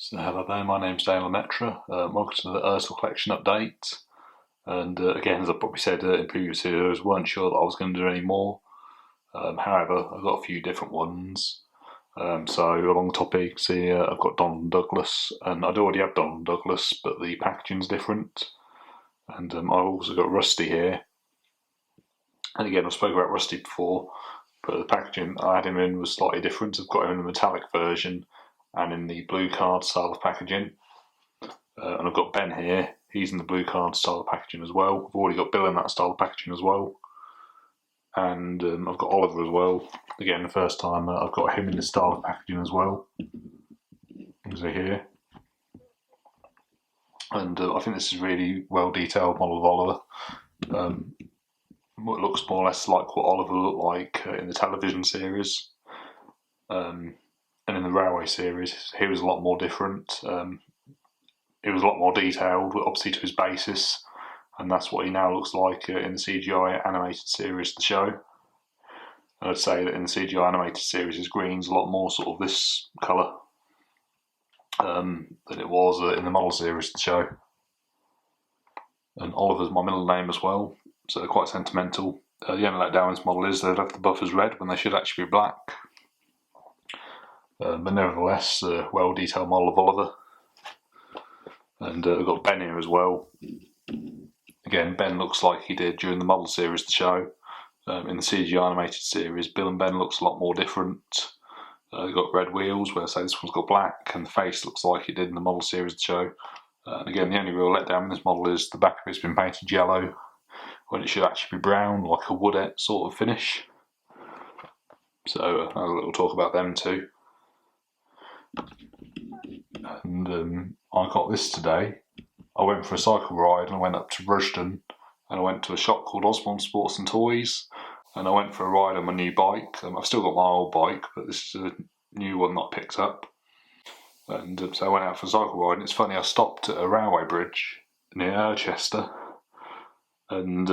So hello there, my name's Dane Lemaitre. Welcome to the ERTL collection update. And again, as I probably said in previous videos, weren't sure that I was going to do any more. However, I've got a few different ones. So along the top here, you can see I've got Donald Douglas, and I do already have Donald Douglas, but the packaging's different. And I've also got Rusty here. And again, I spoke about Rusty before, but the packaging I had him in was slightly different. I've got him in the metallic version and in the blue card style of packaging. And I've got Ben here, he's in the blue card style of packaging as well. I've already got Bill in that style of packaging as well. And I've got Oliver as well. Again, the first time I've got him in this style of packaging as well. So here. And I think this is a really well detailed model of Oliver. What looks more or less like what Oliver looked like in the television series. And in the Railway series, he was a lot more different. It was a lot more detailed, obviously to his basis, and that's what he now looks like in the CGI animated series, the show. And I'd say that in the CGI animated series, his green's a lot more sort of this colour than it was in the model series, the show. And Oliver's my middle name as well, so they're quite sentimental. The only letdown in this model is they've left the buffers red when they should actually be black. But nevertheless, a well-detailed model of Oliver. And we've got Ben here as well. Again, Ben looks like he did during the model series, the show. In the CGI animated series, Bill and Ben looks a lot more different. They've got red wheels, where I say this one's got black, and the face looks like it did in the model series, the show. And again, the only real letdown in this model is the back of it's been painted yellow, when it should actually be brown, like a woodette sort of finish. So, a little talk about them too. And I got this today. I went for a cycle ride and I went up to Rushden and I went to a shop called Osborne Sports and Toys and I went for a ride on my new bike. I've still got my old bike, but this is a new one that I picked up. And so I went out for a cycle ride, and it's funny, I stopped at a railway bridge near Irchester, and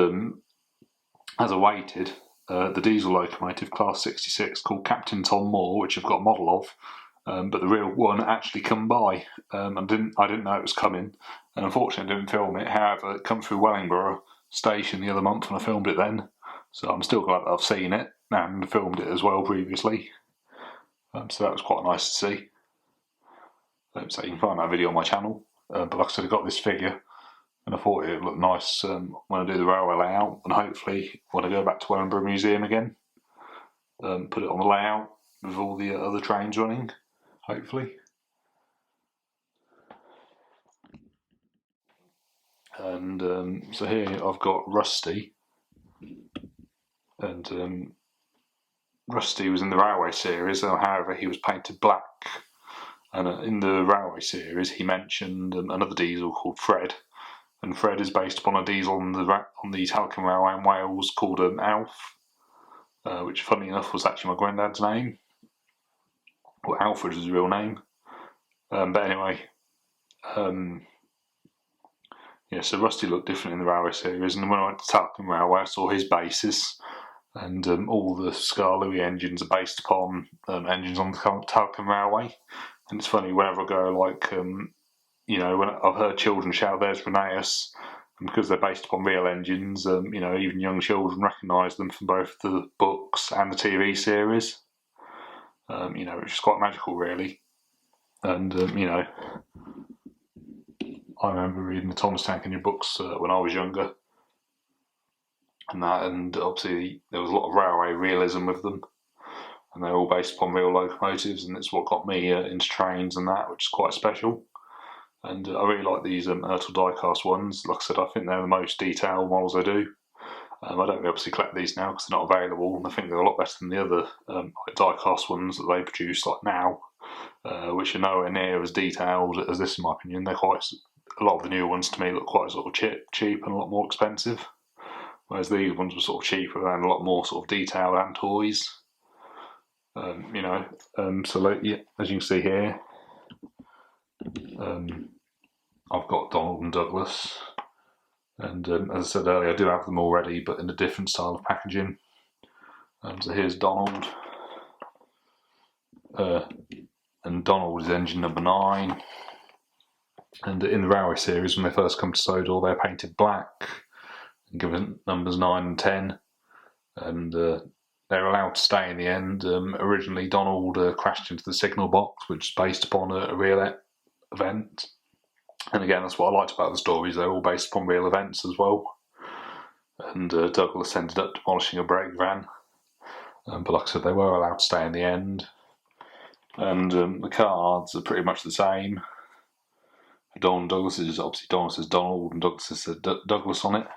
as I waited, the diesel locomotive Class 66 called Captain Tom Moore, which I've got a model of, but the real one actually come by. I didn't know it was coming, and unfortunately I didn't film it. However, it come through Wellingborough Station the other month and I filmed it then, so I'm still glad that I've seen it and filmed it as well previously. So that was quite nice to see. So you can find that video on my channel. But like I said, I got this figure and I thought it would look nice when I do the railway layout, and hopefully when I go back to Wellingborough Museum again, put it on the layout with all the other trains running, hopefully. And so here I've got Rusty, and Rusty was in the Railway series, however he was painted black. And in the Railway series he mentioned another diesel called Fred, and Fred is based upon a diesel on the Talcum Railway in Wales called Alf, which funny enough was actually my granddad's name. Well, Alfred is his real name. But anyway, yeah, so Rusty looked different in the Railway series, and when I went to Talcum Railway I saw his basis, and all the Scar Louis engines are based upon engines on the Talcum Railway. And it's funny, whenever I go, like, you know, when I've heard children shout, "There's Rheneas," and because they're based upon real engines, you know, even young children recognise them from both the books and the TV series. You know, which is quite magical, really. And, you know, I remember reading the Thomas Tank in your books when I was younger. And obviously there was a lot of railway realism with them. And they're all based upon real locomotives, and it's what got me into trains and that, which is quite special. And I really like these ERTL diecast ones. Like I said, I think they're the most detailed models I do. I don't obviously collect these now because they're not available, and I think they're a lot better than the other like diecast ones that they produce like now, which are nowhere near as detailed as this in my opinion. They're quite, a lot of the newer ones to me look quite sort of cheap and a lot more expensive, whereas these ones were sort of cheaper and a lot more sort of detailed and toys. You know, so like, yeah, as you can see here, I've got Donald and Douglas, and as I said earlier, I do have them already, but in a different style of packaging. So here's Donald, and Donald is engine number 9. And in the Railway series, when they first come to Sodor, they're painted black and given numbers 9 and 10. And they're allowed to stay in the end. Originally, Donald crashed into the signal box, which is based upon a real event. And again, that's what I liked about the stories. They're all based upon real events as well. And Douglas ended up demolishing a brake van. But like I said, they were allowed to stay in the end. And the cards are pretty much the same. Donald Douglas is obviously Donald says Donald and Douglas says Douglas on it.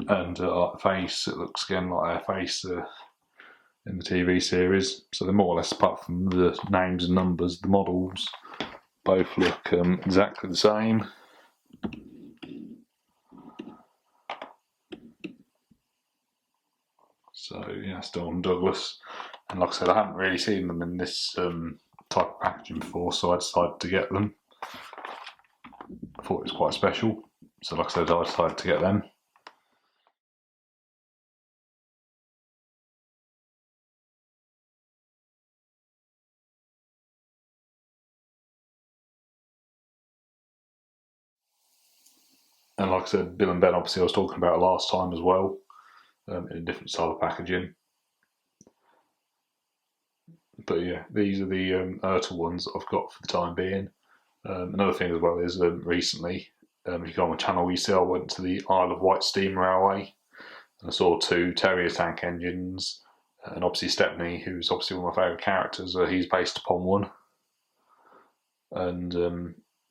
And like the face, it looks again like their face in the TV series. So they're more or less, apart from the names and numbers, the models both look exactly the same. So yeah, it's Donald Douglas. And like I said, I haven't really seen them in this type of packaging before, so I decided to get them. I thought it was quite special, so like I said, I decided to get them. And like I said, Bill and Ben, obviously I was talking about last time as well, in a different style of packaging. But yeah, these are the ERTL ones that I've got for the time being. Another thing as well is recently, if you go on my channel, you see I went to the Isle of Wight Steam Railway and I saw 2 Terrier tank engines, and obviously Stepney, who's obviously one of my favourite characters, he's based upon one. And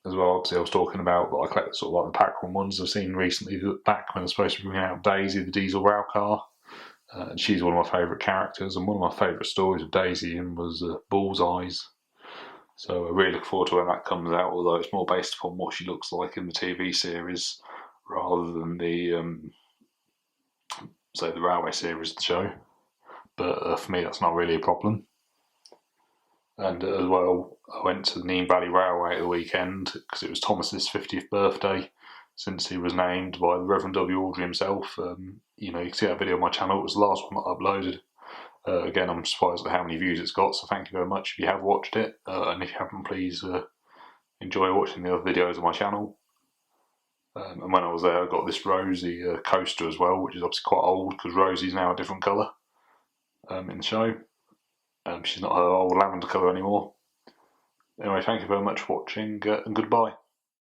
as well, obviously I was talking about that I collect sort of like the Pac-Man ones. I've seen recently that Bachmann is supposed to be bringing out Daisy, the diesel rail car. And she's one of my favourite characters, and one of my favourite stories of Daisy was Bullseyes. So I really look forward to when that comes out, although it's more based upon what she looks like in the TV series rather than the, say, the Railway series of the show. But for me, that's not really a problem. And as well, I went to the Nene Valley Railway at the weekend because it was Thomas's 50th birthday since he was named by the Reverend W. Aldry himself. You can see that video on my channel. It was the last one that I uploaded. Again, I'm surprised at how many views it's got, so thank you very much if you have watched it. And if you haven't, please enjoy watching the other videos on my channel. And when I was there, I got this Rosie coaster as well, which is obviously quite old because Rosie's now a different colour in the show. She's not her old lavender colour anymore. Anyway, thank you very much for watching, and goodbye.